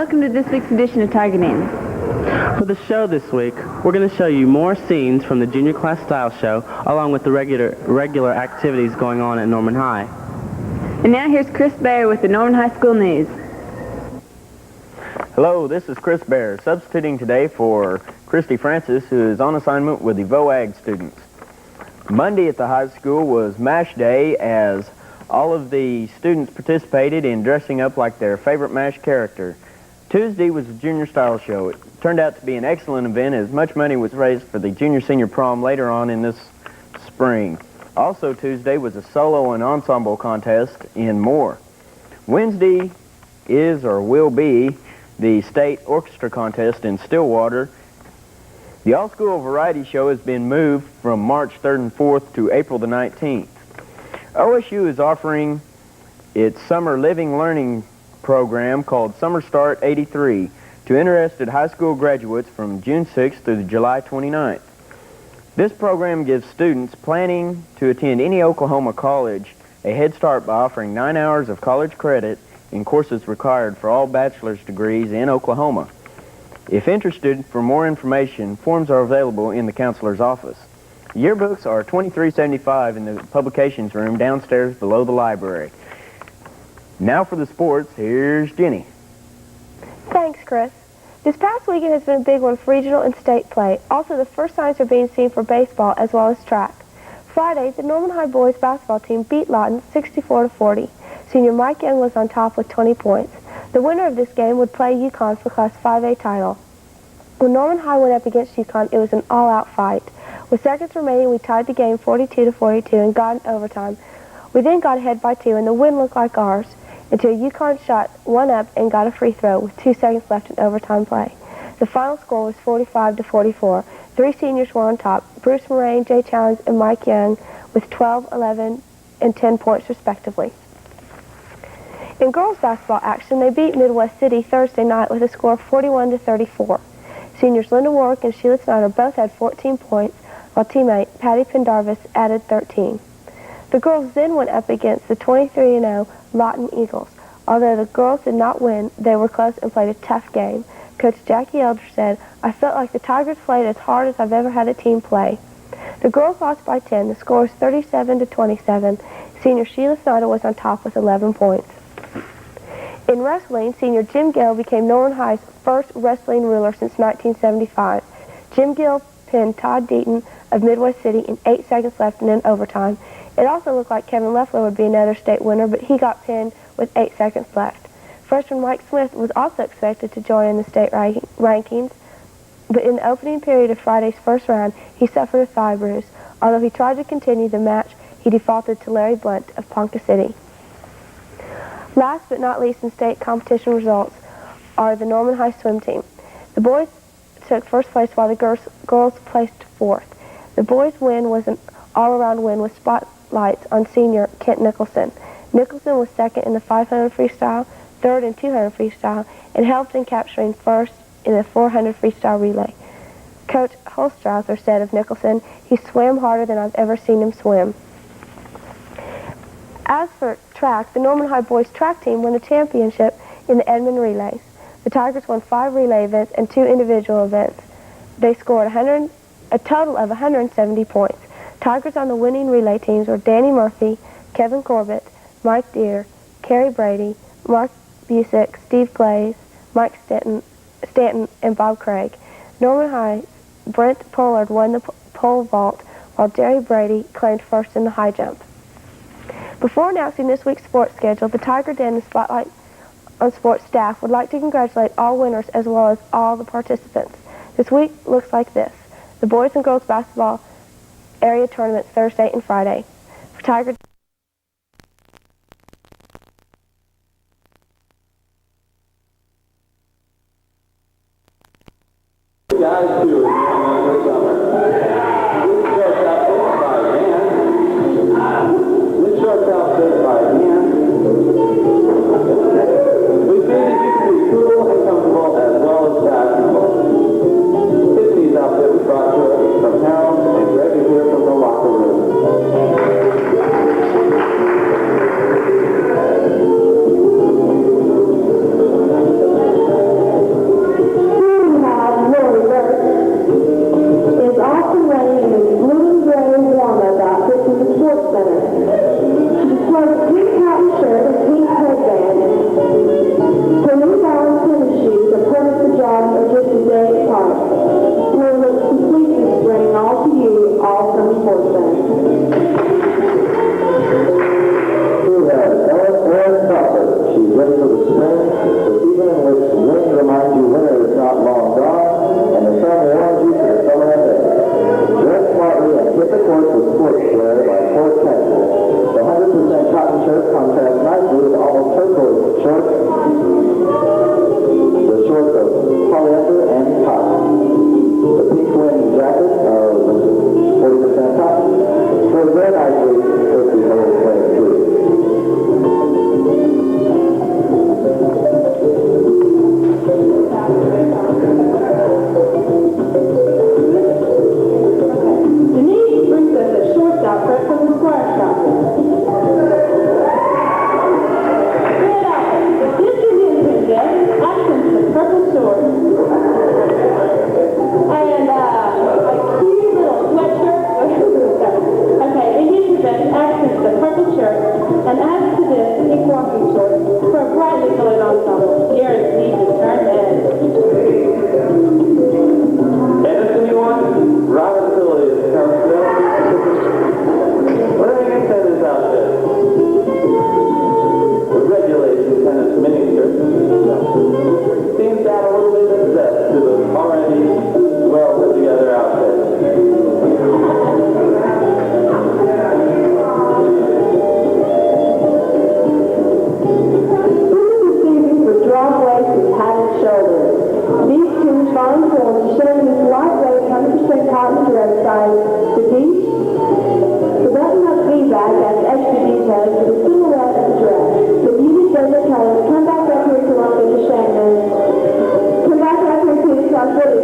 welcome to this week's edition of Tiger News. For the show this week, we're going to show you more scenes from the Junior Class Style Show, along with the regular activities going on at Norman High. And now here's Chris Baer with the Norman High School News. Hello, this is Chris Baer, substituting today for Christy Francis, who is on assignment with the VOAG students. Monday at the high school was MASH Day, as all of the students participated in dressing up like their favorite MASH character. Tuesday was the Junior Style Show. It turned out to be an excellent event, as much money was raised for the Junior-Senior Prom later on in this spring. Also Tuesday was a solo and ensemble contest and more. Wednesday is or will be the state orchestra contest in Stillwater. The all-school variety show has been moved from March 3rd and 4th to April the 19th. OSU is offering its summer living learning program called Summer Start 83 to interested high school graduates from June 6th through July 29th. This program gives students planning to attend any Oklahoma college a head start by offering 9 hours of college credit in courses required for all bachelor's degrees in Oklahoma. If interested, for more information, forms are available in the counselor's office. Yearbooks are $23.75 in the publications room downstairs below the library. Now for the sports, here's Jenny. Thanks, Chris. This past weekend has been a big one for regional and state play. Also, the first signs are being seen for baseball as well as track. Friday, the Norman High boys basketball team beat Lawton 64-40. Senior Mike Young was on top with 20 points. The winner of this game would play UConn for Class 5A title. When Norman High went up against UConn, it was an all-out fight. With seconds remaining, we tied the game 42-42 and got in overtime. We then got ahead by 2, and the win looked like ours, until UConn shot one up and got a free throw with 2 seconds left in overtime play. The final score was 45-44. 3 seniors were on top: Bruce Moraine, Jay Challenge, and Mike Young, with 12, 11, and 10 points respectively. In girls basketball action, they beat Midwest City Thursday night with a score of 41-34. Seniors Linda Warwick and Sheila Snyder both had 14 points, while teammate Patty Pendarvis added 13. The girls then went up against the 23-0 Lawton Eagles. Although the girls did not win, they were close and played a tough game. Coach Jackie Elder said, "I felt like the Tigers played as hard as I've ever had a team play." The girls lost by 10. The score was 37-27. Senior Sheila Snyder was on top with 11 points. In wrestling, senior Jim Gill became Norman High's first wrestling ruler since 1975. Jim Gill pinned Todd Deaton of Midwest City in 8 seconds left and in overtime. It also looked like Kevin Leffler would be another state winner, but he got pinned with 8 seconds left. Freshman Mike Smith was also expected to join in the state rankings, but in the opening period of Friday's first round, he suffered a thigh bruise. Although he tried to continue the match, he defaulted to Larry Blunt of Ponca City. Last but not least in state competition results are the Norman High swim team. The boys took first place while the girls placed fourth. The boys' win was an all-around win with spotlights on senior Kent Nicholson. Nicholson was second in the 500 freestyle, third in 200 freestyle, and helped in capturing first in the 400 freestyle relay. Coach Holstrauther said of Nicholson, "He swam harder than I've ever seen him swim." As for track, the Norman High boys track team won the championship in the Edmond relays. The Tigers won 5 relay events and 2 individual events. They scored a total of 170 points. Tigers on the winning relay teams were Danny Murphy, Kevin Corbett, Mike Deere, Kerry Brady, Mark Busick, Steve Glaze, Mike Stanton, and Bob Craig. Norman High's Brent Pollard won the pole vault, while Jerry Brady claimed first in the high jump. Before announcing this week's sports schedule, the Tiger Den and Spotlight on Sports staff would like to congratulate all winners as well as all the participants. This week looks like this: the boys and girls basketball area tournaments Thursday and Friday. For Tiger guys do it.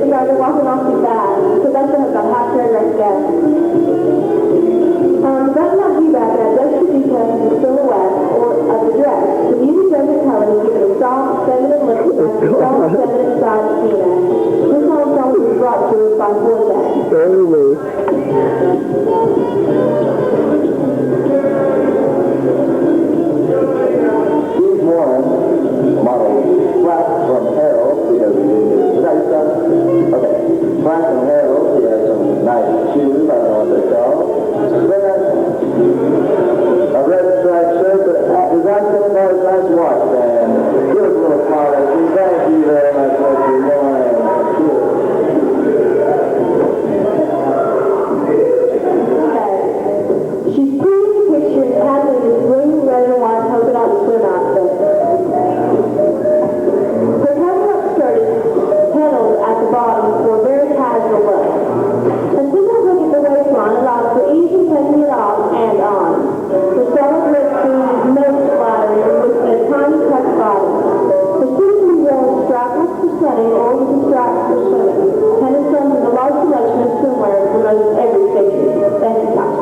You guys are walking off too fast. So that's about half paragraph to go. That's not too bad. That does produce the silhouette or of the dress. The music doesn't color give it a soft, feminine look and a strong, feminine side to female. This whole song was brought to us by Forte. Steve Moran, model Flash from Harold, because is that your stuff? Okay. Flash from Harold, he has some nice shoes, I don't know what they're called. A red striped shirt, but is that something about his nice watch, man? Give us a little product. Thank you very much, Mr. Moran. She's pretty pictured happily in this blue, red, and white polka dot swim outfit. Her cover-up skirt is petaled at the bottom for a very casual look. And simple look at the waistline allows for easy taking it off and on. Her solid lip seems most flattering with a tiny tuck bottom. The suit can be worn strapless for setting or with a strap for swimming. Tennis comes in a large selection of swimwear for most every figure. Thank you, Tasha.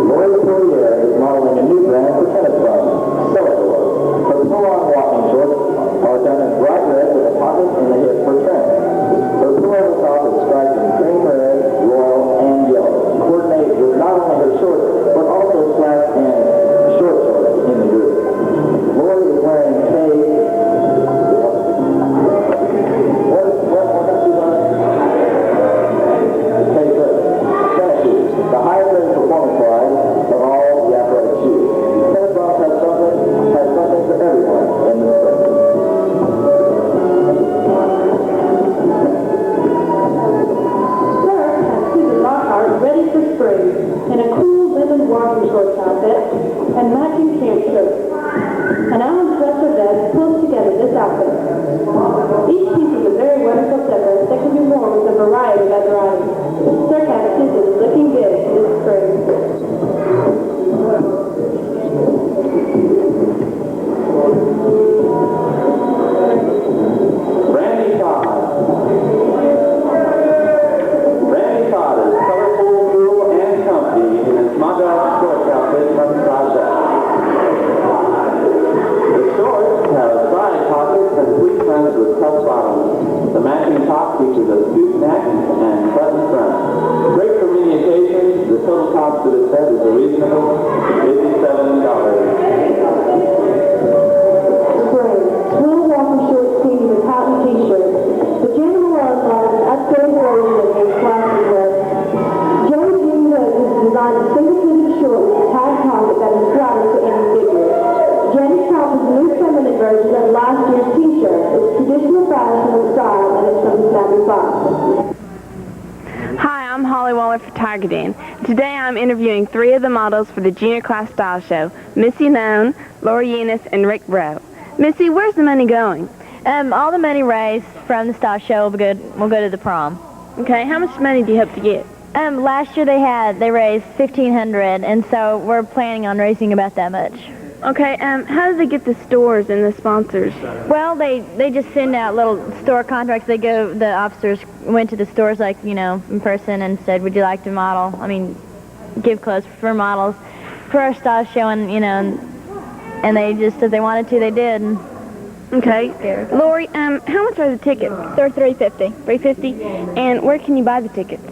Lori Poirier is modeling a new brand for tennis clubs, Celador. Her pull-on walking shorts are done in bright red with a pocket in the hip for trim. Her pullover top is striped in cream red, royal, and yellow. Coordinate with not only her shorts, but also slacks and short shorts in the group. Lori is wearing tennis shoes, the highest rated performance line of all the athletic shoes. Tennis Boss has something for everyone in the spring. Sarah has Susan Lockhart ready for spring in a cool linen walking shorts outfit and matching camp shirts. And Alan's dresser vest pulls together this outfit. Each piece is a very wonderful zipper that can be worn with a variety of other items. Sarah has Susan is looking good this spring. Randy Todd. Randy Todd is colorful, cool, and comfy in his Maga shorts outfit from Sasha. The shorts have side pockets and sweet friends with tough bottoms. The matching top features a scoop neck and button front. Great for many occasions, the total cost of this set is a reasonable $57. Spring. Twill walking shorts team with cotton t-shirt. The General Morales line is an updated version of his classic look. Joe Jean Wood has designed a single-fitted short with a tight pocket that is flattering to any figure. Jenny's top is a new feminine version of last year's t-shirt. It's traditional fashion and style, and it's from the Snappy Fox. Hi, I'm Holly Waller for Targeting. Today I'm interviewing 3 of the models for the Junior Class Style Show, Missy Noan, Laura Eunice, and Rick Bro. Missy, where's the money going? All the money raised from the style show will go to the prom. Okay, how much money do you hope to get? Last year they raised $1,500, and so we're planning on raising about that much. Okay, how do they get the stores and the sponsors? Well, they just send out little store contracts. The officers went to the stores, like, in person and said, would you like to model? Give clothes for models for our style show, and, and they just, if they wanted to, they did. Okay. Lori, how much are the tickets? They're $3.50. $3.50? And where can you buy the tickets?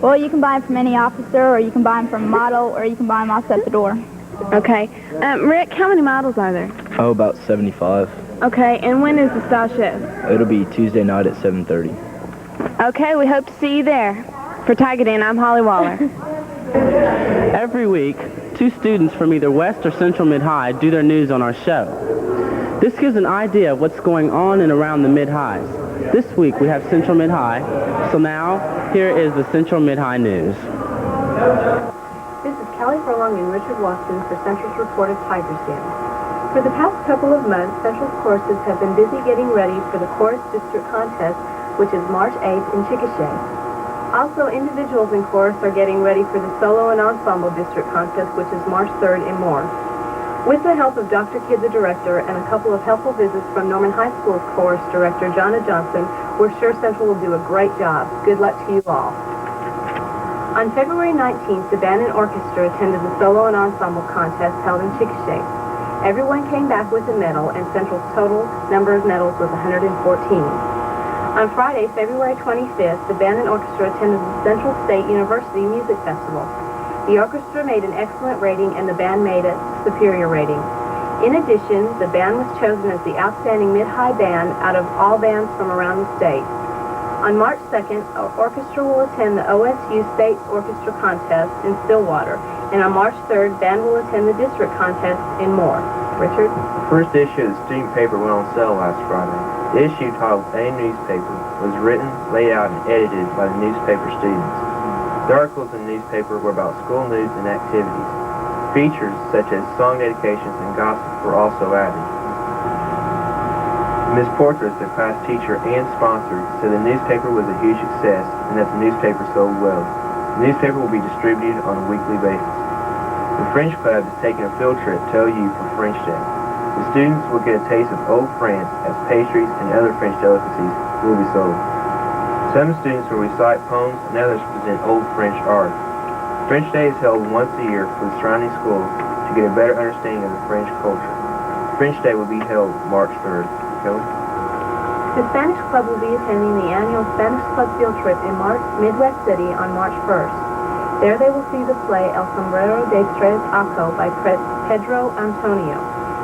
Well, you can buy them from any officer, or you can buy them from a model, or you can buy them also at the door. Okay. Rick, how many models are there? Oh, about 75. Okay, and when is the style show? It'll be Tuesday night at 7:30. Okay, we hope to see you there. For Targeting, I'm Holly Waller. Every week, 2 students from either West or Central Mid-High do their news on our show. This gives an idea of what's going on and around the Mid-Highs. This week we have Central Mid-High, so now here is the Central Mid-High news. This is Kelly Furlong and Richard Watson for Central's report of Tigers Den. For the past couple of months, Central's courses have been busy getting ready for the Chorus District Contest, which is March 8th in Chickasha. Also, individuals in chorus are getting ready for the Solo and Ensemble District Contest, which is March 3rd in Moore. With the help of Dr. Kidd, the director, and a couple of helpful visits from Norman High School's chorus director, Jonna Johnson, we're sure Central will do a great job. Good luck to you all. On February 19th, the band and orchestra attended the Solo and Ensemble Contest held in Chickasha. Everyone came back with a medal, and Central's total number of medals was 114. On Friday, February 25th, the band and orchestra attended the Central State University Music Festival. The orchestra made an excellent rating, and the band made a superior rating. In addition, the band was chosen as the outstanding mid-high band out of all bands from around the state. On March 2nd, our orchestra will attend the OSU State Orchestra Contest in Stillwater, and on March 3rd, band will attend the district contest in Moore. Richard? The first issue of the student paper went on sale last Friday. The issue, titled A Newspaper, was written, laid out, and edited by the newspaper students. The articles in the newspaper were about school news and activities. Features such as song dedications and gossip were also added. Ms. Portras, the class teacher and sponsor, said the newspaper was a huge success and that the newspaper sold well. The newspaper will be distributed on a weekly basis. The French Club is taking a field trip to OU for French Day. The students will get a taste of old France as pastries and other French delicacies will be sold. Some students will recite poems and others present old French art. French Day is held once a year for the surrounding schools to get a better understanding of the French culture. French Day will be held March 3rd. Kelly? The Spanish Club will be attending the annual Spanish Club field trip in Midwest City on March 1st. There they will see the play El Sombrero de Tres Aco by Pedro Antonio.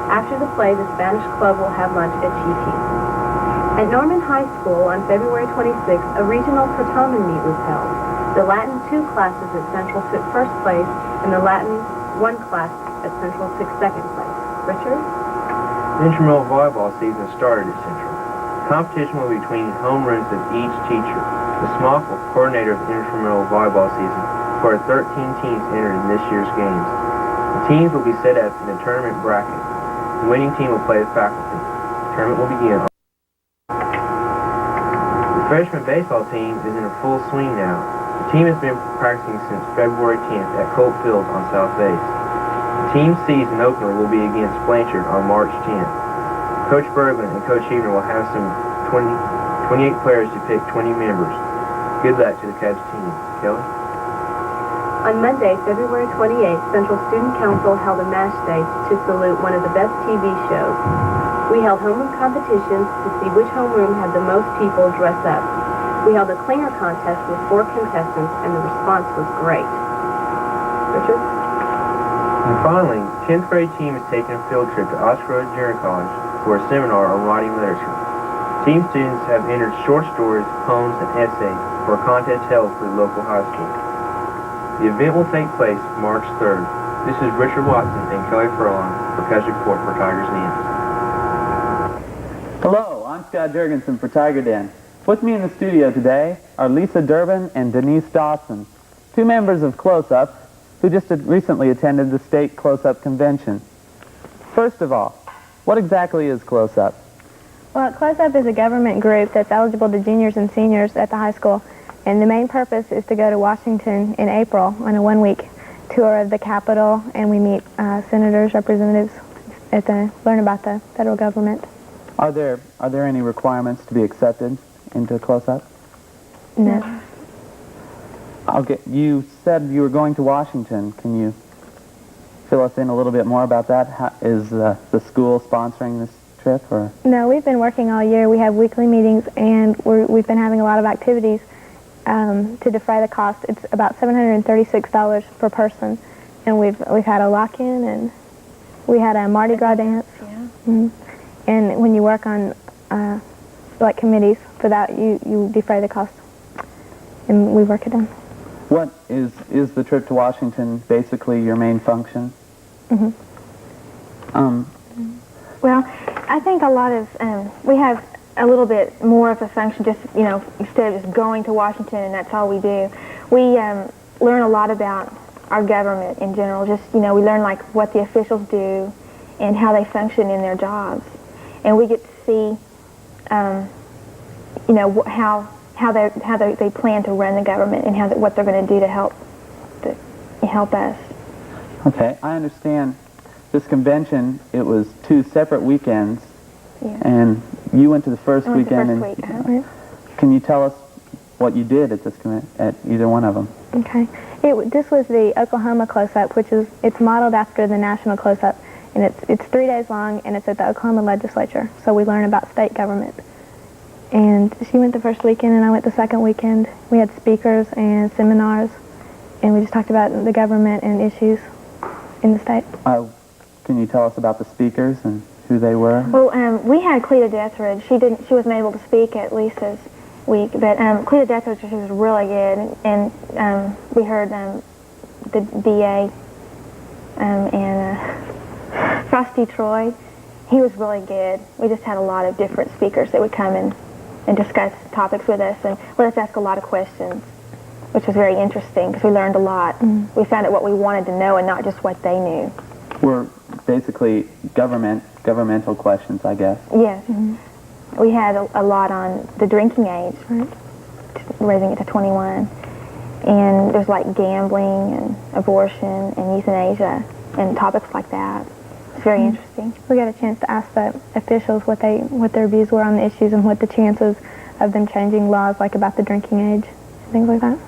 After the play, the Spanish Club will have lunch at Chi-Chi's. At Norman High School on February 26th, a regional Protoman meet was held. The Latin 2 classes at Central took first place, and the Latin 1 class at Central took second place. Richard? The intramural volleyball season started at Central. Competition will be between homerooms of each teacher. The Smoffel, coordinator of the intramural volleyball season, for 13 teams entered in this year's games. The teams will be set up in a tournament bracket. The winning team will play the faculty. The tournament will begin. The freshman baseball team is in a full swing now. The team has been practicing since February 10th at Colt Field on South Base. The team's season opener will be against Blanchard on March 10th. Coach Bergman and Coach Hebner will have some 28 players to pick 20 members. Good luck to the Cubs team. Kelly? On Monday, February 28th, Central Student Council held a MASH Day to salute one of the best TV shows. We held homeroom competitions to see which homeroom had the most people dress up. We held a clinger contest with 4 contestants, and the response was great. Richard? And finally, 10th grade team is taking a field trip to Oscar Junior College for a seminar on writing literature. Team students have entered short stories, poems, and essays for a contest held for the local high school. The event will take place March 3rd. This is Richard Watson and Kelly Furlong for Cubs Report for Tigers Den. Hello, I'm Scott Jurgensen for Tiger Den. With me in the studio today are Lisa Durbin and Denise Dawson, 2 members of Close Up who just recently attended the state Close Up convention. First of all, what exactly is Close Up? Well, Close Up is a government group that's eligible to juniors and seniors at the high school, and the main purpose is to go to Washington in April on a 1-week tour of the Capitol, and we meet senators, representatives, learn about the federal government. Are there any requirements to be accepted into Close Up? No. Okay, you said you were going to Washington. Can you fill us in a little bit more about that? Is the school sponsoring this trip, or? No, we've been working all year. We have weekly meetings, and we've been having a lot of activities to defray the cost. It's about $736 per person, and we've had a lock-in, and we had a Mardi Gras dance. Yeah. Mm-hmm. And when you work on like committees for that, you defray the cost, and we work it in. What is the trip to Washington basically your main function? Mm-hmm. Well, I think a lot of we have a little bit more of a function, just instead of just going to Washington and that's all we do. We learn a lot about our government in general. Just we learn like what the officials do and how they function in their jobs, and we get to see how how they plan to run the government and what they're going to do to help us. Okay, I understand this convention, it was 2 separate weekends, Yeah. and you went to the first I went the weekend. first week. Can you tell us what you did at at either one of them? Okay. This was the Oklahoma close-up, it's modeled after the national close-up, and it's 3 days long, and it's at the Oklahoma legislature, so we learn about state government. And she went the first weekend, and I went the second weekend. We had speakers and seminars, and we just talked about the government and issues in the state. Can you tell us about the speakers and who they were? Well, we had Cleta Deathridge. She wasn't able to speak at Lisa's week, but Cleta Deathridge, she was really good, and we heard the DA and Frosty Troy. He was really good. We just had a lot of different speakers that would come and discuss topics with us and let us ask a lot of questions, which was very interesting because we learned a lot. We found out what we wanted to know and not just what they knew. Were basically governmental questions, I guess. Yes. We had a lot on the drinking age, raising it to 21. And there's like gambling and abortion and euthanasia and topics like that. It's very interesting. We got a chance to ask the officials what their views were on the issues and what the chances of them changing laws, like about the drinking age, things like that.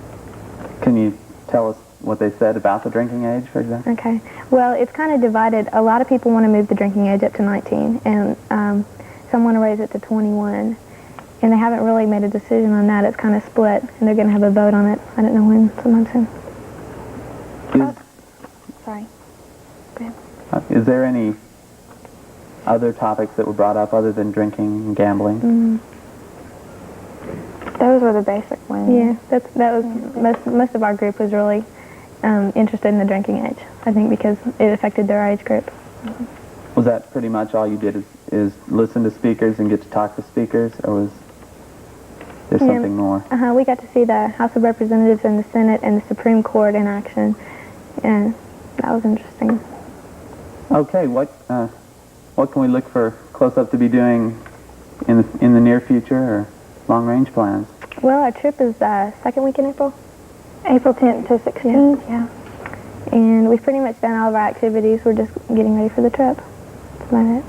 Can you tell us what they said about the drinking age, for example? Okay. Well, it's kind of divided. A lot of people want to move the drinking age up to 19, and some want to raise it to 21. And they haven't really made a decision on that. It's kind of split, and they're going to have a vote on it. I don't know when, sometime soon. Sorry. Go ahead. Is there any other topics that were brought up other than drinking and gambling? Those were the basic ones. Yeah, that was most of our group was really interested in the drinking age. I think because it affected their age group. Was that pretty much all you did? Is listen to speakers and get to talk to speakers, or was there something more? We got to see the House of Representatives and the Senate and the Supreme Court in action, and that was interesting. Okay, what can we look for Close-Up to be doing in the near future, or long-range plans? Well, our trip is second week in April. April 10th to 16th, yeah. And we've pretty much done all of our activities. We're just getting ready for the trip. That's about it.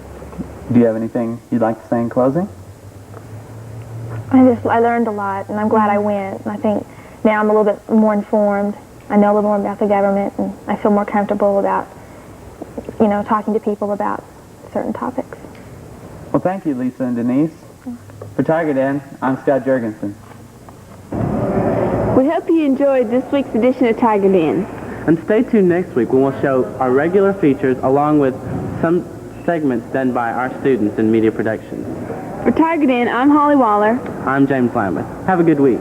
Do you have anything you'd like to say in closing? I learned a lot, and I'm glad I went. And I think now I'm a little bit more informed. I know a little more about the government, and I feel more comfortable about, talking to people about certain topics. Well, thank you, Lisa and Denise. For Tiger Den, I'm Scott Jurgensen. We hope you enjoyed this week's edition of Tiger Den. And stay tuned next week when we'll show our regular features along with some segments done by our students in media productions. For Tiger Den, I'm Holly Waller. I'm James Lambeth. Have a good week.